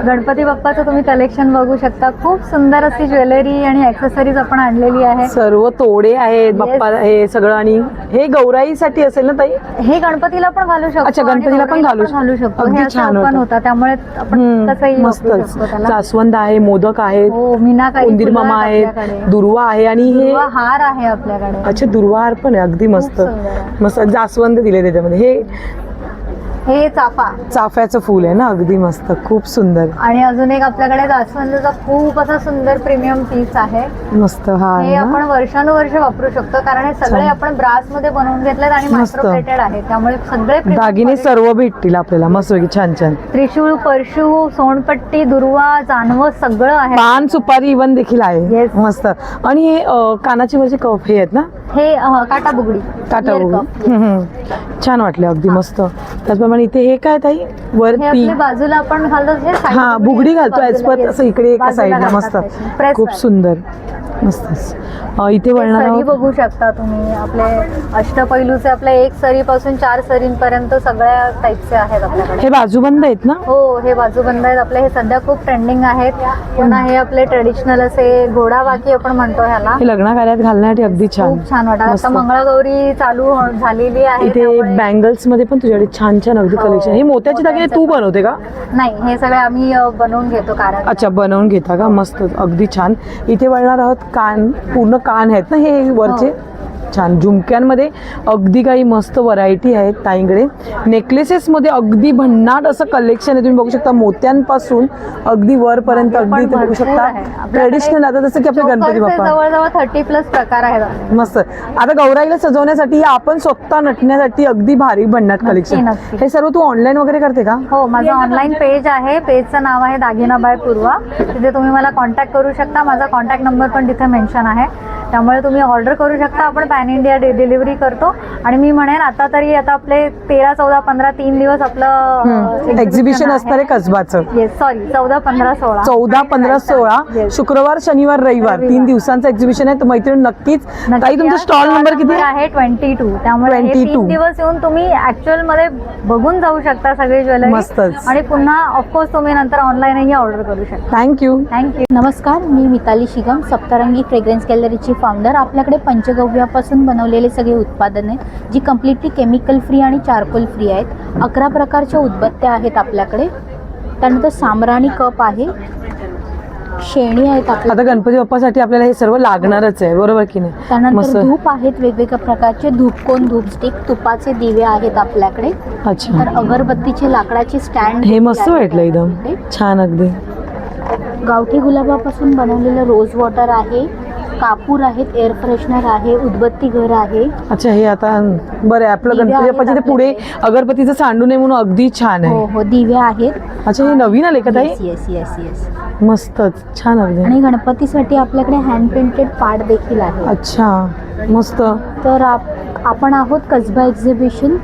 गणपती बाप्पाचं तुम्ही कलेक्शन बघू शकता. खूप सुंदर अशी ज्वेलरी आणि ॲक्सेसरीज आपण आणलेली आहे. सर्व तोडे आहेत बाप्पा, हे सगळं. आणि हे गौराईसाठी असेल ना ताई? हे गणपतीला पण घालू शकतो. अच्छा, गणपतीला पण घालू शकतो. हे छान होता, त्यामुळे आपण कसंही मस्त. वापरू शकतो त्याला. जास्वंद आहे, मोदक आहेत, मीनाकारी उंदीर मामा आहेत, दुर्वा आहे आणि हे हार आहे आपल्याकडे. अच्छा, दुर्वा हार पण आहे. अगदी मस्त मस्त. जास्वंद दिले त्याच्यामध्ये. हे चाफ्याचं फूल आहे ना, अगदी मस्त, खूप सुंदर. आणि अजून एक आपल्याकडे जास्वंदचा खूप असा सुंदर प्रीमियम पीस आहे. मस्त. हा, हे आपण वर्षानुवर्ष वापरू शकतो, कारण हे सगळे आपण ब्रास मध्ये बनवून घेतलेत आणि मायक्रोप्लेटेड आहेत, त्यामुळे सगळे दागिने सर्व भेटतील आपल्याला. मस्त छान छान. त्रिशूळ, परशू, सोनपट्टी, दुर्वा, जानवं सगळं आहे. पान, सुपारी इवन देखील आहे. मस्त. आणि हे कानाची वरचे कफ हे आहेत ना? हे काटा बुगडी. छान वाटले, अगदी मस्त. त्याचप्रमाणे इथे हे काय ताई वरती बाजूला आपण घालतो. हा, बुगडी घालतो ऍज पर असं इकडे एका साईडला. मस्त, खूप सुंदर. मस्त. इथे वळणार बघू शकता तुम्ही. आपले अष्टपैलूचे आपल्या 1 सरीपासून 4 सरींपर्यंत सगळ्या टाईपचे आहेत आपल्याकडे. हे बाजूबंद आहेत ना? हो, हे बाजूबंद आहेत आपले. हे सध्या खूप ट्रेंडिंग आहेत. पुन्हा हे आपले ट्रेडिशनल असे घोडाबाकी आपण म्हणतो ह्याला. हे लग्न कार्यात घालण्यासाठी अगदी छान छान वाटत. आता मंगळगौरी चालू झालेली आहे. इथे बँगल्स मध्ये पण तुझ्याकडे छान छान अगदी कलेक्शन. हे मोत्याचे दागिने तू बनवते का? नाही, हे सगळे आम्ही बनवून घेतो. कारण अच्छा, बनवून घेता का? मस्त, अगदी छान. इथे वळणार आहोत. कान, पूर्ण कान आहेत ना हे वरचे. छान. झुमक्यांमध्ये अगदी काही मस्त व्हरायटी आहेत ताईंकडे. नेकलेसेसमध्ये अगदी भन्नाट असं कलेक्शन आहे. तुम्ही बघू शकता मोत्यांपासून अगदी वरपर्यंत. अगदी ते बघू शकता ट्रेडिशनल. आता जसं की आपले गणपती बाप्पा जवळजवळ 30+ प्रकार आहेत. मस्त. आता गौराईला सजवण्यासाठी, आपण स्वतः नटण्यासाठी अगदी भारी भन्नाट कलेक्शन. हे सर्व तू ऑनलाईन वगैरे करते का? हो, माझं ऑनलाईन पेज आहे. पेजचं नाव आहे दागिना बाय पूर्वा. तिथे तुम्ही मला कॉन्टॅक्ट करू शकता. माझा कॉन्टॅक्ट नंबर पण तिथे मेन्शन आहे. त्यामुळे तुम्ही ऑर्डर करू शकता. आपण पॅन इंडिया डिलिव्हरी करतो. आणि मी म्हणेन आता तरी आता आपले 13, 14, 15 3 दिवस आपलं एक्झिबिशन असणार आहे कसबाचं. Yes, sorry 14, 15, 16 14, 15, 16 Yes. शुक्रवार, शनिवार, रविवार 3 दिवसांचं एक्झिबिशन आहे. तर मैत्रीण नक्कीच. ताई तुमचा स्टॉल नंबर किती आहे? 22. त्यामुळे हे 22. 3 दिवस येऊन तुम्ही ऍक्च्युअल मध्ये बघून जाऊ शकता सगळे ज्वेलरी. मस्तच. आणि पुन्हा ऑफकोर्स तुम्ही नंतर ऑनलाईनही ऑर्डर करू शकता. थँक्यू. नमस्कार, मी मिताली शिगम, सप्तरंगी फ्रेग्रन्स गॅलरीची फाउंडर. आपल्याकडे पंचगव्यापासून बनवलेले सगळे उत्पादन आहेत जी कम्प्लिटली केमिकल फ्री आणि चारकोल फ्री आहेत. 11 प्रकारच्या उदबत्त्या आहेत आपल्याकडे. त्यानंतर सामराणी कप आहे, शेणी आहेत आपल्या. आता गणपती बाप्पासाठी आपल्याला हे सर्व लागणारच आहे, बरोबर की नाही? त्यानंतर धूप आहेत वेगवेगळ्या प्रकारचे, धूपकोन, धूपस्टिक, तुपाचे दिवे आहेत आपल्याकडे. अच्छा. तर अगरबत्तीचे लाकडाचे स्टँड हे मस्त वाटलं, एकदम छान अगदी. गावठी गुलाबापासून बनवलेलं रोज वॉटर आहे, कापूर आहेत, एअर फ्रेशनर आहे, उदबत्ती घर आहे. अच्छा, हे आता बरं आहे आपलं दिवे गणपती आहेत बाप्पाच्या ते पुढे अगरबत्तीचं सांडू नये म्हणून अगदी छान हो आहे. हो, दिवे आहेत. अच्छा, हे नवीन आले का ताई? Yes yes yes. मस्तच, छान अगदी. आणि गणपतीसाठी आपल्याकडे हँड पेंटेड पाट देखील आहे. अच्छा, मस्त. तर आपण आहोत कसबा एक्झिबिशन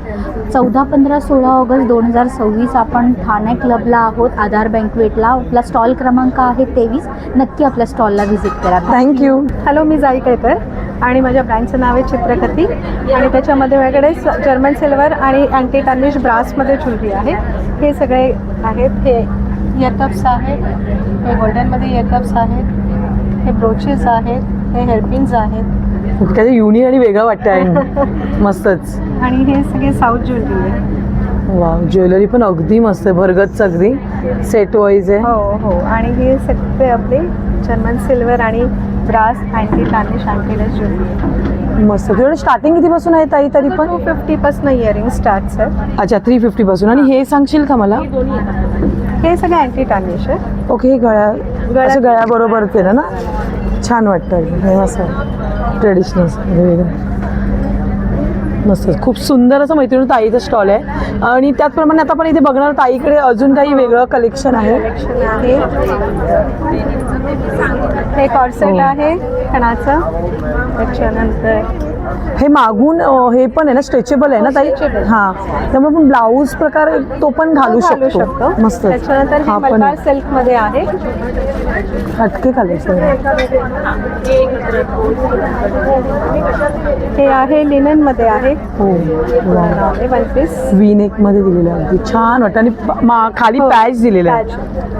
14, 15, 16 ऑगस्ट 2026. आपण ठाणे क्लबला आहोत, आधार बँकवेटला. आपला स्टॉल क्रमांक आहे 23. नक्की आपल्या स्टॉलला व्हिजिट करा. थँक्यू. हॅलो, मी जाई केळकर आणि माझ्या ब्रँडचं नाव आहे चित्रकथी. आणि त्याच्यामध्ये माझ्याकडे जर्मन सिल्वर आणि अँटी टार्निश ब्रासमध्ये ज्वेलरी आहे. हे सगळे आहेत. हे इयरकप्स आहेत, हे गोल्डनमध्ये इयरकप्स आहेत, हे ब्रोचेस आहेत, हे हेअरपिन्स आहेत काही युनिक आणि वेगळं वाटतं आहे. मस्तच. आणि हे सगळे साऊथ ज्वेलरी आहे. वा, ज्वेलरी पण अगदी मस्त आहे, भरगतच अगदी सेट वाईज आहे. हो हो. आणि हे सगळे आपले जर्मन सिल्वर आणि ब्रास अँटी टार्निश अँटीलेस ज्वेलरी आहे. मस्त. तुझ्याकडे स्टार्टिंग कितीपासून आहे ताई? तरी पण 250 इयरिंग स्टार्ट्स आहेत. अच्छा, 350 पासून. आणि हे सांगशील का मला? हे सगळे अँटी टार्निश आहे. ओके, हे असं गळ्याबरोबरच आहे ना? छान वाटतं हे, मस्त ट्रेडिशनल वेगळं. मस्त, खूप सुंदर असं मैत्रिणी ताईचं स्टॉल आहे. आणि त्याचप्रमाणे आता आपण इथे बघणार ताईकडे अजून काही वेगळं कलेक्शन आहे. हे कॉर्सेट आहे खणाचं. त्याच्यानंतर हे मागून हे पण आहे ना, स्ट्रेचेबल आहे ना ताई? हां, त्यामुळे आपण ब्लाऊज प्रकार तो पण घालू शकतो. मस्त. त्याच्यानंतर हे मल्बार सिल्कमध्ये आहे. हटके कलेक्शन. हे आहे लिननमध्ये आहे. हो, वन पीस वी नेक मध्ये दिलेलं आहे, अगदी छान वाटतं. आणि खाली पॅच दिलेलं आहे.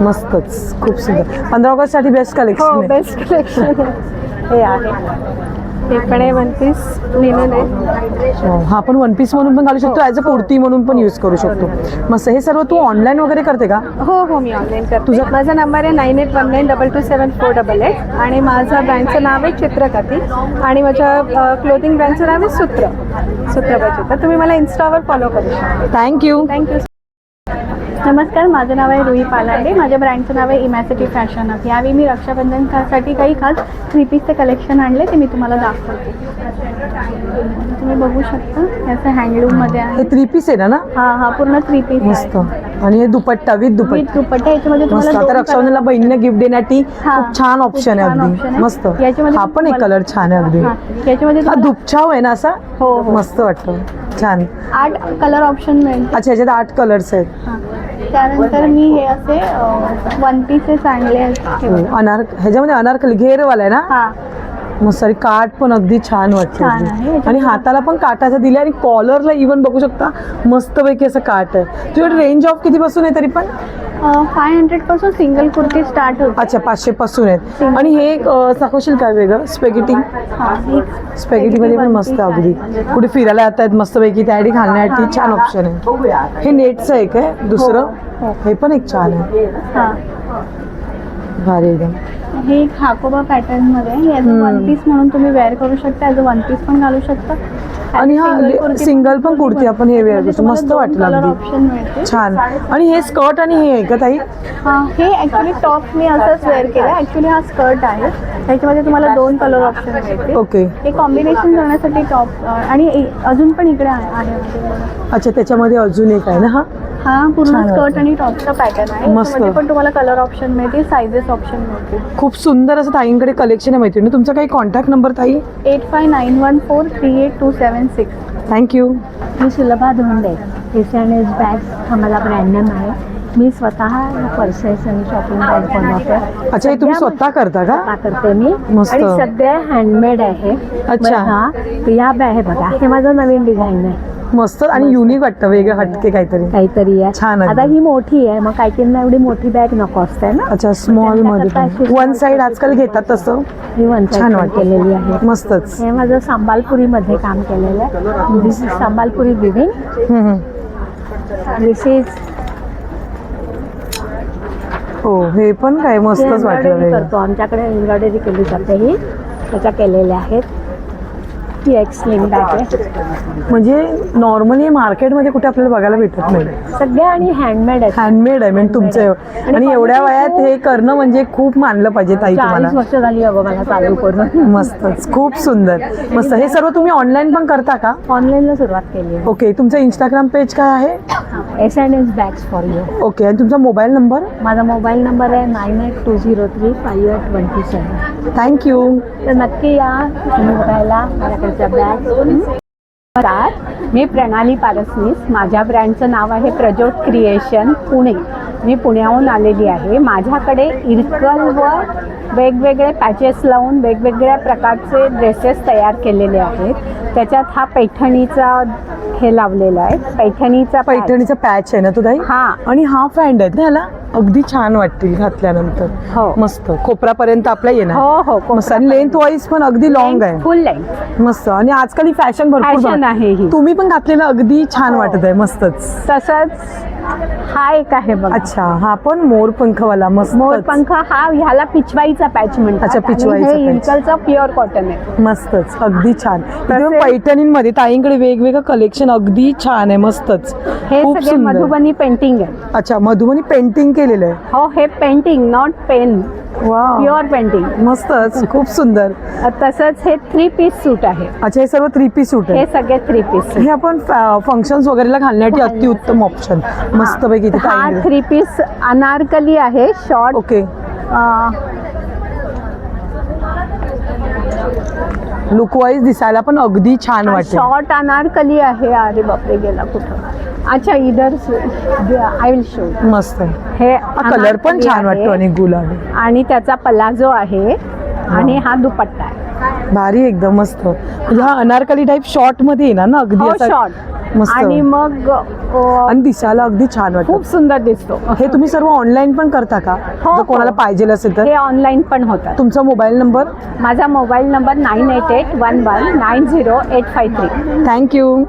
मस्तच, खूप सुंदर. 15 ऑगस्ट साठी बेस्ट कलेक्शन आहे. बेस्ट कलेक्शन हे आहे. हे पण आहे वन पीस लिनन आहे. हा, पण वन पीस म्हणून पण घालू शकतो, ॲज अ कुर्ती म्हणून पण यूज करू शकतो. मस्त. हे सर्व तू ऑनलाईन वगैरे करते का? हो हो, मी ऑनलाईन करते. माझा नंबर आहे 9819227488. आणि माझ्या ब्रँडचं नाव आहे चित्रकथी. आणि माझ्या क्लोथिंग ब्रँडचं नाव आहे सूत्र बचत. तर तुम्ही मला इन्स्टावर फॉलो करू शकता. थँक्यू. नमस्कार, माझं नाव आहे रुही पालांडे. माझ्या ब्रँडचं नाव आहे इमॅसिटी फॅशन. यावेळी मी रक्षाबंधनसाठी काही खास 3 पीसचे कलेक्शन आणले, ते मी तुम्हाला दाखवते. तुम्ही बघू शकता, याचं हँडलूममध्ये आहे. हे 3 पीस आहे ना? हा, पूर्ण 3 पीस मस्त. आणि हे दुपट्टा विथ दुपट्टा. याच्यामध्ये मस्त. तुम्हाला आता रक्षाबंधनला बहिणीने गिफ्ट देण्यासाठी खूप छान ऑप्शन आहे अगदी. मस्त. हा पण एक कलर छान आहे अगदी. याच्यामध्ये हा दुपछाव आहे ना असा? हो, मस्त वाटतं, छान. 8 कलर ऑप्शन मिळेल. अच्छा, याच्यात 8 कलर्स आहेत. त्यानंतर मी हे असे 1 पीसेस आणले आहेत. ह्याच्यामध्ये अनारकली घेरवाला आहे ना? हा, मस्त. आणि काठ पण अगदी छान वाटतं. आणि हाताला पण काठाचा दिले. आणि कॉलरला इव्हन बघू शकता, मस्तपैकी असं काठ आहे. तुझ्याकडे रेंज ऑफ कितीपासून आहे तरी पण? 500 पासून सिंगल कुर्ती स्टार्ट होते. अच्छा, 500 पासून आहेत. आणि हे दाखवशील काय वेगळं? स्पॅगेटीमध्ये पण मस्त अगदी. कुठे फिरायला येत आहेत मस्तपैकी त्यासाठी घालण्यासाठी छान ऑप्शन आहे. हे नेटचं एक आहे दुसरं. हे पण एक छान आहे, भारी एकदम. हे एक हाकोबा पॅटर्न मध्ये आहे. याचं 1 पीस म्हणून तुम्ही वेअर करू शकता. याचं 1 पीस पण घालू शकता. आणि हा सिंगल पण कुर्ती आपण हे वेअर करतो, मस्त वाटलं अगदी छान. आणि हे स्कर्ट आणि हे आहे का ताई? हे ऍक्च्युली टॉप मी असंच वेअर केलं. ऍक्च्युली हा स्कर्ट आहे. त्याच्यामध्ये तुम्हाला 2 कलर ऑप्शन मिळते. ओके. हे कॉम्बिनेशन करण्यासाठी टॉप. आणि अजून पण इकडे आहे. अच्छा, त्याच्यामध्ये अजून एक आहे ना? हा हा पूर्ण स्कर्ट आणि टॉपचा पॅटर्न आहे. मस्त. त्यामध्ये पण तुम्हाला कलर ऑप्शन मिळतील, सायझेस ऑप्शन मिळतील. खूप सुंदर असं ताईंकडे कलेक्शन आहे मैत्रिणी. तुमचा काही कॉन्टॅक्ट नंबर ताई? 8591438276. थँक्यू. मी सुलभा धोंडे. एस&एस बॅग्स हा माझा ब्रँड नेम आहे. मी स्वतः पर्सेस आणि शॉपिंग बॅग बनवते. अच्छा, हे तुम्ही स्वतः करता का? स्वतः करते मी. मस्त. आणि सध्या हँडमेड आहे. अच्छा. हा या बॅग आहे बघा, हे माझं नवीन डिझाईन आहे. मस्त आणि युनिक वाटतं, वेगळं हटके काहीतरी आहे. छान आहे. आता ही मोठी आहे, मग काहींना एवढी मोठी बॅग नको असते ना. अच्छा, स्मॉल मध्ये त्याच्याकरता वन साइड आजकाल घेतात तसं. ही वन छान वाटतं. केलेली आहे. मस्तच. हे माझं संबालपुरीमध्ये काम केलेलं आहे. दिस इज संबालपुरी विविंग. दिस इज हो, हे पण काय मस्तच वाटलं. करतो आमच्याकडे एम्ब्रॉयडरी केली जाते. ही त्याच्या केलेल्या आहेत. ही एक स्लिंग बॅग आहे. म्हणजे नॉर्मली मार्केटमध्ये कुठे आपल्याला बघायला भेटत नाही. सगळ्या आणि हँडमेड आहे. हँडमेड आहे म्हणजे तुमचं. आणि एवढ्या वयात हे करणं म्हणजे खूप मानलं पाहिजे ताई 40 तुम्हाला. वर्ष झाली बाबा मला चालू करून. मस्तच, खूप सुंदर. मस्त. हे सर्व तुम्ही ऑनलाईन पण करता का? ऑनलाईनला सुरुवात केली आहे. ओके, तुमचं इंस्टाग्राम पेज काय आहे? एस&एस बॅग्स फॉर यू. ओके, आणि तुमचा मोबाईल नंबर? माझा मोबाईल नंबर आहे 9820358127. थँक्यू. तर नक्की या तुम्ही बघायला माझ्याकडच्या बॅग. नमस्कार, मी प्रणाली पारसनीस. माझ्या ब्रँडचं नाव आहे प्रज्योत क्रिएशन पुणे. मी पुण्याहून आलेली आहे. माझ्याकडे इरकलवर वेगवेगळे पॅचेस लावून वेगवेगळ्या प्रकारचे ड्रेसेस तयार केलेले आहेत. त्याच्यात हा पैठणीचा हे लावलेला आहे. पैठणीचा पॅच आहे ना तो ताई? हा. आणि हाफ हँड आहेत ना ह्याला? अगदी छान वाटतील घातल्यानंतर. हो. मस्त. कोपरापर्यंत आपल्या येणार. हो. मस्त. आणि लेंथ वाईज पण अगदी लॉंग आहे. फुल लेंथ. मस्त. आणि आजकाल ही फॅशन भरपूर आहे ही. तुम्ही पण घातलेलं अगदी छान वाटत आहे. मस्तच. तसंच हा एक आहे बघा. अच्छा, हा पण मोरपंखवाला. मस्त. मोरपंख हा ह्याला पिचवाईचा पॅच म्हणतात. अच्छा, पिचवाईचा हे patch. इरकलचं प्युअर कॉटन आहे. मस्तच, अगदी छान. इथे पैठणींमध्ये ताईंकडे वेगवेगळं कलेक्शन अगदी छान आहे. मस्तच. हे खूप सगळे सुंदर. मधुबनी पेंटिंग आहे. अच्छा, मधुबनी पेंटिंग केलेलं आहे. हो, हे painting not pen. Wow, pure painting. मस्तच, खूप सुंदर. तसंच हे 3 पीस सूट आहे. अच्छा, हे सर्व 3 पीस सूट हे आहे. सगळे 3 पीस. हे आपण फंक्शन्स वगैरेला घालण्यासाठी अतिउत्तम ऑप्शन. मस्तपैकी इथे हा ताईंकडे. 3 पीस अनारकली आहे. शॉर्ट. ओके. लुक वाईज दिसायला पण अगदी छान वाटते. शॉर्ट अनारकली आहे. अरे बापरे, गेला कुठं. अच्छा, इधर आय विल शो. मस्त आहे. हे कलर पण अनारकली छान आहे. वाटतो आणि गुलाबी. आणि त्याचा पलाझो आहे. आणि हा दुपट्टा आहे. भारी, एकदम मस्त. म्हणजे हा अनारकली टाईप शॉर्ट मध्ये येणार ना अगदी हो, असा. शॉर्ट. मस्त. आणि मग आणि दिसायला अगदी छान वाटतं. खूप सुंदर दिसतो. हे तुम्ही सर्व ऑनलाईन पण करता का? हो. जर कोणाला पाहिजे असेल तर? हे ऑनलाईन पण होतात. तुमचा मोबाईल नंबर? माझा मोबाईल नंबर 9881190853. थँक्यू.